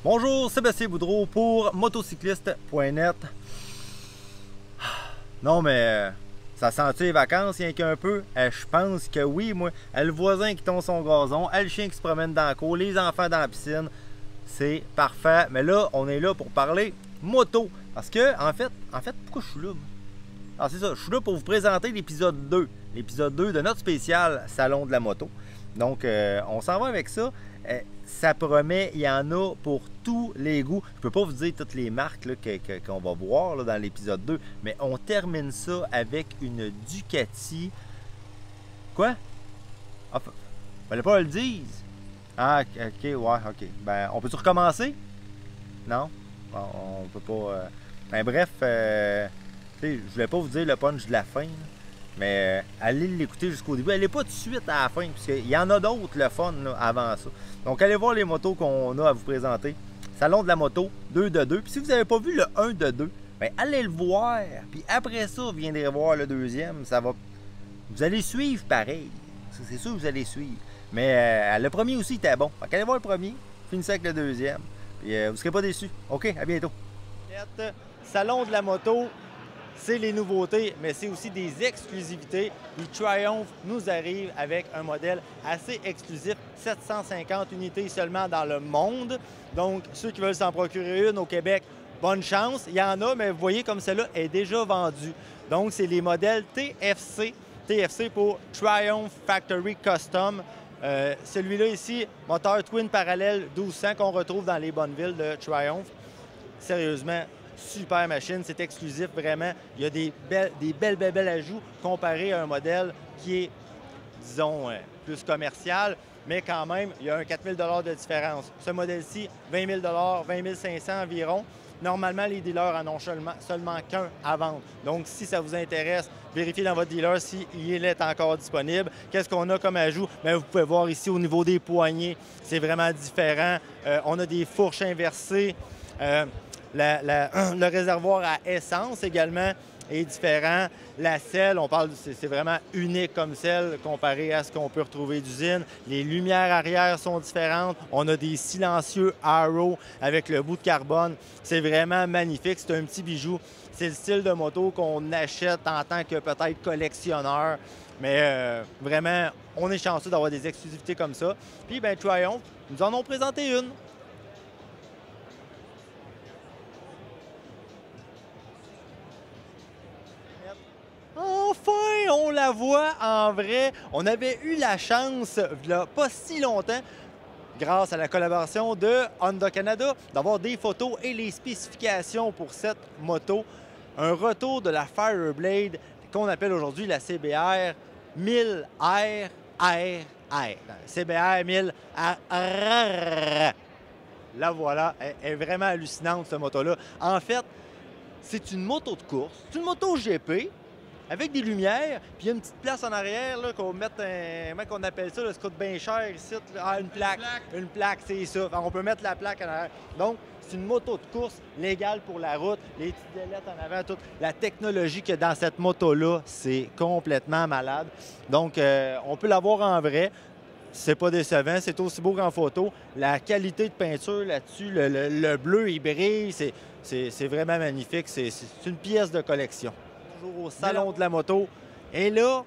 Bonjour, Sébastien Boudreau pour motocycliste.net. Non, mais ça sent-tu les vacances, rien qu'un peu? Je pense que oui, moi. Le voisin qui tombe son gazon, le chien qui se promène dans la cour, les enfants dans la piscine. C'est parfait. Mais là, on est là pour parler moto. Parce que, en fait, pourquoi je suis là? Alors, c'est ça, je suis là pour vous présenter l'épisode 2. L'épisode 2 de notre spécial Salon de la moto. Donc, on s'en va avec ça. Ça promet, il y en a pour tous les goûts. Je peux pas vous dire toutes les marques qu'on va voir là, dans l'épisode 2, mais on termine ça avec une Ducati. Quoi? Ah, fallait pas le dire. Ah, ok, ouais, ok. Ben, on peut-tu recommencer? Non? Bon, on peut pas. Ben, bref, je voulais pas vous dire le punch de la fin. Là. Mais allez l'écouter jusqu'au début. Allez pas tout de suite à la fin, parce qu'il y en a d'autres, le fun, là, avant ça. Donc, allez voir les motos qu'on a à vous présenter. Salon de la moto, 2 de 2. Puis si vous n'avez pas vu le 1 de 2, bien, allez le voir. Puis après ça, vous viendrez voir le deuxième. Ça va... Vous allez suivre pareil. C'est sûr que vous allez suivre. Mais le premier aussi était bon. Donc, allez voir le premier, finissez avec le deuxième. Puis vous ne serez pas déçus. OK, à bientôt. Salon de la moto. C'est les nouveautés, mais c'est aussi des exclusivités. Puis Triumph nous arrive avec un modèle assez exclusif, 750 unités seulement dans le monde. Donc, ceux qui veulent s'en procurer une au Québec, bonne chance. Il y en a, mais vous voyez comme celle-là est déjà vendue. Donc, c'est les modèles TFC. TFC pour Triumph Factory Custom. Celui-là ici, moteur twin parallèle 1200 qu'on retrouve dans les bonnes villes de Triumph. Sérieusement, super machine, c'est exclusif vraiment. Il y a des belles ajouts comparé à un modèle qui est, disons, plus commercial, mais quand même, il y a un 4 000 de différence. Ce modèle-ci, 20 000 20 500 environ. Normalement, les dealers en ont seulement qu'un à vendre. Donc, si ça vous intéresse, vérifiez dans votre dealer s'il est encore disponible. Qu'est-ce qu'on a comme ajout? Bien, vous pouvez voir ici au niveau des poignées, c'est vraiment différent. On a des fourches inversées. Le réservoir à essence également est différent. La selle, on parle, c'est vraiment unique comme selle comparé à ce qu'on peut retrouver d'usine. Les lumières arrière sont différentes. On a des silencieux Arrow avec le bout de carbone. C'est vraiment magnifique. C'est un petit bijou. C'est le style de moto qu'on achète en tant que peut-être collectionneur. Mais vraiment, on est chanceux d'avoir des exclusivités comme ça. Puis, bien, Triumph, nous en ont présenté une. Enfin, on la voit en vrai. On avait eu la chance, il n'y a pas si longtemps, grâce à la collaboration de Honda Canada, d'avoir des photos et les spécifications pour cette moto. Un retour de la Fireblade qu'on appelle aujourd'hui la CBR 1000R RR. CBR 1000 RR. La voilà, elle est vraiment hallucinante cette moto-là. En fait, c'est une moto de course, c'est une moto GP, avec des lumières, puis il y a une petite place en arrière qu'on mette comment on appelle ça, là, ça coûte bien cher ici, là. Ah, une plaque. Une plaque, c'est ça. Enfin, on peut mettre la plaque en arrière. Donc, c'est une moto de course légale pour la route, les petites ailettes en avant, toute la technologie qu'il y a dans cette moto-là, c'est complètement malade. Donc, on peut la voir en vrai. C'est pas décevant, c'est aussi beau qu'en photo. La qualité de peinture là-dessus, le bleu, il brille, c'est vraiment magnifique. C'est une pièce de collection. Toujours au Salon de la moto. Et là,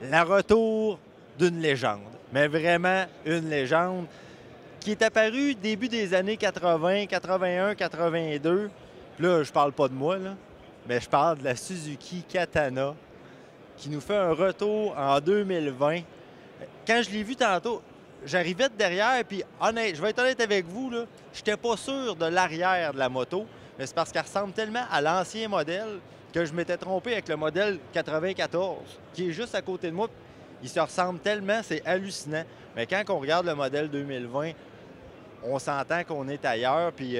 le retour d'une légende. Mais vraiment une légende qui est apparue début des années 80, 81, 82. Puis là, je parle pas de moi, là, mais je parle de la Suzuki Katana qui nous fait un retour en 2020. Quand je l'ai vu tantôt, j'arrivais de derrière, puis honnête, je vais être honnête avec vous, je n'étais pas sûr de l'arrière de la moto, mais c'est parce qu'elle ressemble tellement à l'ancien modèle que je m'étais trompé avec le modèle 94, qui est juste à côté de moi. Il se ressemble tellement, c'est hallucinant. Mais quand on regarde le modèle 2020, on s'entend qu'on est ailleurs, puis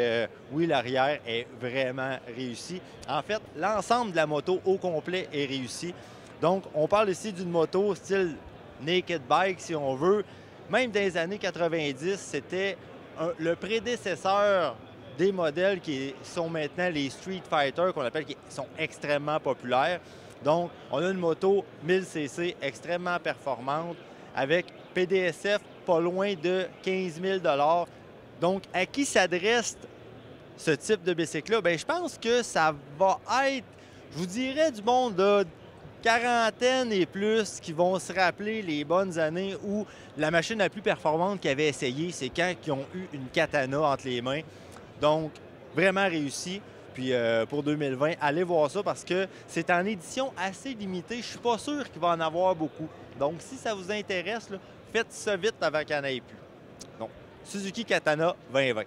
oui, l'arrière est vraiment réussi. En fait, l'ensemble de la moto au complet est réussi. Donc, on parle ici d'une moto style naked bike, si on veut. Même dans les années 90, c'était le prédécesseur des modèles qui sont maintenant les Street Fighter, qu'on appelle, qui sont extrêmement populaires. Donc, on a une moto 1000cc extrêmement performante avec PDSF pas loin de 15 000 $. Donc, à qui s'adresse ce type de bicycle-là? Bien, je pense que ça va être, je vous dirais, du monde de quarantaine et plus qui vont se rappeler les bonnes années où la machine la plus performante qu'ils avaient essayé, c'est quand ils ont eu une katana entre les mains. Donc, vraiment réussi. Puis pour 2020, allez voir ça parce que c'est en édition assez limitée. Je suis pas sûr qu'il va en avoir beaucoup. Donc, si ça vous intéresse, là, faites ça vite avant qu'il n'y en ait plus. Donc, Suzuki Katana 2020.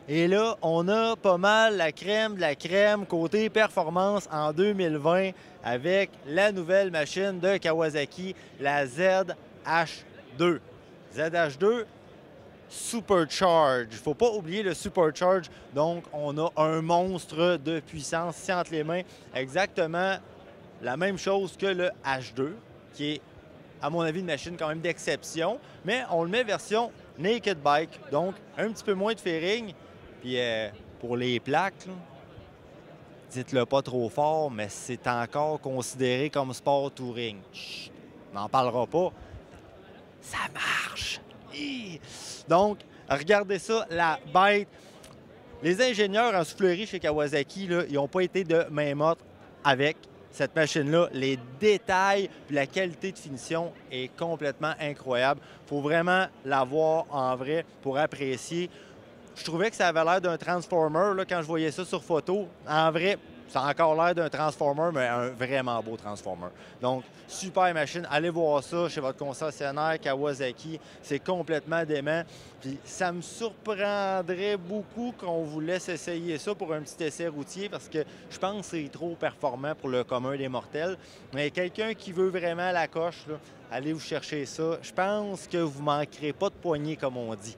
Et là, on a pas mal la crème de la crème côté performance en 2020 avec la nouvelle machine de Kawasaki, la ZH2. ZH2 Supercharge. Il ne faut pas oublier le Supercharge. Donc, on a un monstre de puissance ici entre les mains. Exactement la même chose que le H2, qui est, à mon avis, une machine quand même d'exception. Mais on le met version Naked Bike. Donc, un petit peu moins de fairing. Puis pour les plaques, dites-le pas trop fort, mais c'est encore considéré comme sport touring. Chut, on n'en parlera pas. Ça marche! Donc, regardez ça, la bête. Les ingénieurs en soufflerie chez Kawasaki, là, ils n'ont pas été de main morte avec cette machine-là. Les détails et la qualité de finition est complètement incroyable. Il faut vraiment la voir en vrai pour apprécier. Je trouvais que ça avait l'air d'un Transformer là, quand je voyais ça sur photo. En vrai, ça a encore l'air d'un Transformer, mais un vraiment beau Transformer. Donc, super machine. Allez voir ça chez votre concessionnaire Kawasaki. C'est complètement dément. Puis, ça me surprendrait beaucoup qu'on vous laisse essayer ça pour un petit essai routier parce que je pense que c'est trop performant pour le commun des mortels. Mais quelqu'un qui veut vraiment la coche, là, allez vous chercher ça. Je pense que vous ne manquerez pas de poignée, comme on dit.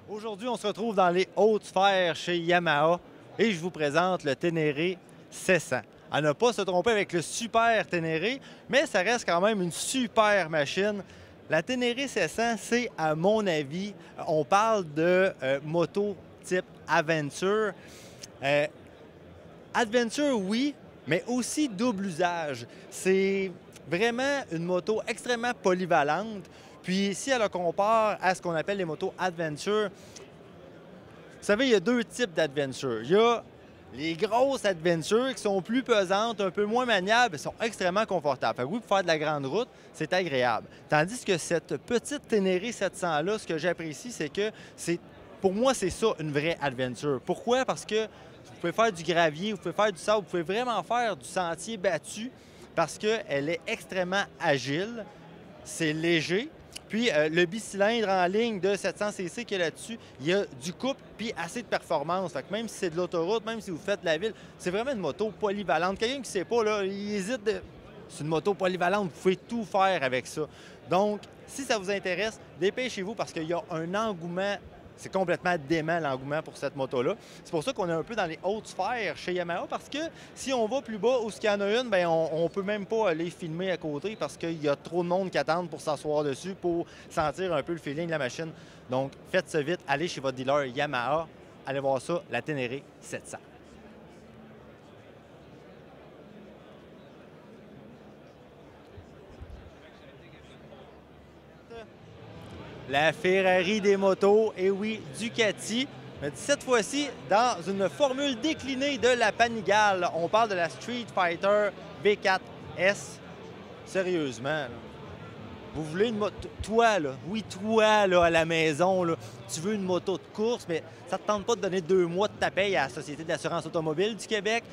Aujourd'hui, on se retrouve dans les hautes sphères chez Yamaha et je vous présente le Ténéré 700. À ne pas se tromper avec le Super Ténéré, mais ça reste quand même une super machine. La Ténéré 700, c'est, à mon avis, on parle de moto type Adventure. Adventure, oui, mais aussi double usage. C'est vraiment une moto extrêmement polyvalente. Puis si elle la compare à ce qu'on appelle les motos Adventure, vous savez, il y a deux types d'Adventure. Il y a les grosses Adventure qui sont plus pesantes, un peu moins maniables, mais sont extrêmement confortables. Fait que oui, pour faire de la grande route, c'est agréable. Tandis que cette petite Ténéré 700-là, ce que j'apprécie, c'est que pour moi, c'est ça, une vraie Adventure. Pourquoi? Parce que vous pouvez faire du gravier, vous pouvez faire du sable, vous pouvez vraiment faire du sentier battu parce qu'elle est extrêmement agile, c'est léger. Puis le bicylindre en ligne de 700cc qu'il y a là-dessus, il y a du couple puis assez de performance. Fait que même si c'est de l'autoroute, même si vous faites de la ville, c'est vraiment une moto polyvalente. Quelqu'un qui ne sait pas, là, il hésite de... C'est une moto polyvalente, vous pouvez tout faire avec ça. Donc, si ça vous intéresse, dépêchez-vous parce qu'il y a un engouement. C'est complètement dément l'engouement pour cette moto-là. C'est pour ça qu'on est un peu dans les hautes sphères chez Yamaha parce que si on va plus bas où il y en a une, bien, on ne peut même pas aller filmer à côté parce qu'il y a trop de monde qui attend pour s'asseoir dessus pour sentir un peu le feeling de la machine. Donc, faites ça vite, allez chez votre dealer Yamaha, allez voir ça, la Ténéré 700. La Ferrari des motos, et oui, Ducati. Mais cette fois-ci, dans une formule déclinée de la Panigale. On parle de la Street Fighter V4S. Sérieusement, là. Vous voulez une moto... Toi, là, oui, toi, là, à la maison, là, tu veux une moto de course, mais ça ne te tente pas de donner 2 mois de ta paye à la Société d'assurance automobile du Québec?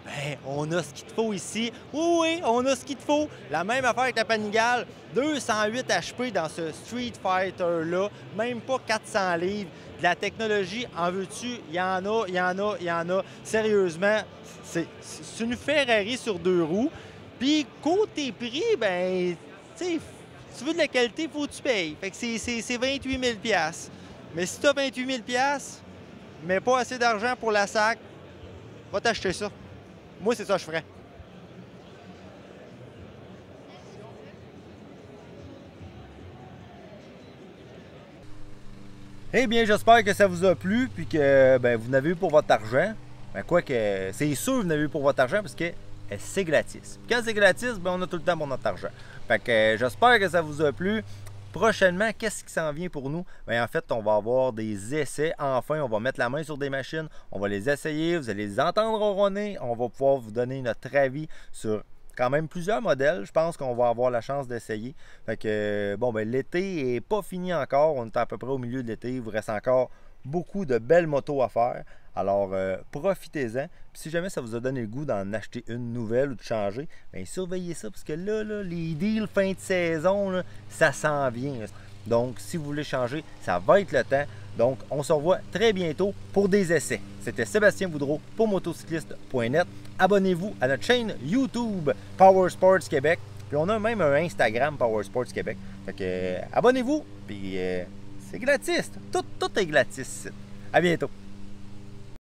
Bien, on a ce qu'il te faut ici. Oui, on a ce qu'il te faut. La même affaire avec la Panigale. 208 HP dans ce Street Fighter-là. Même pas 400 livres. De la technologie, en veux-tu? Il y en a, il y en a, il y en a. Sérieusement, c'est une Ferrari sur 2 roues. Puis, côté prix, ben, tu sais, si tu veux de la qualité, il faut que tu payes. Fait que c'est 28 000 $. Mais si tu as 28 000 $, mais pas assez d'argent pour la SAC, va t'acheter ça. Moi, c'est ça que je ferais. Eh bien, j'espère que ça vous a plu puis que ben, vous n'avez eu pour votre argent. Ben, quoi que, c'est sûr que vous n'avez eu pour votre argent parce que c'est gratis. Quand c'est gratis, ben, on a tout le temps pour notre argent. Fait que j'espère que ça vous a plu. Prochainement, qu'est-ce qui s'en vient pour nous? Bien, en fait, on va avoir des essais. Enfin, on va mettre la main sur des machines. On va les essayer. Vous allez les entendre ronronner. On va pouvoir vous donner notre avis sur quand même plusieurs modèles. Je pense qu'on va avoir la chance d'essayer. Fait que, bon, ben, l'été n'est pas fini encore. On est à peu près au milieu de l'été. Il vous reste encore beaucoup de belles motos à faire. Alors, profitez-en. Puis si jamais ça vous a donné le goût d'en acheter une nouvelle ou de changer, bien, surveillez ça parce que là, les deals fin de saison, là, ça s'en vient. Donc, si vous voulez changer, ça va être le temps. Donc, on se revoit très bientôt pour des essais. C'était Sébastien Boudreau pour motocycliste.net. Abonnez-vous à notre chaîne YouTube Power Sports Québec. Puis on a même un Instagram Power Sports Québec. Fait que abonnez-vous, puis c'est gratis. Tout est gratis ici. À bientôt.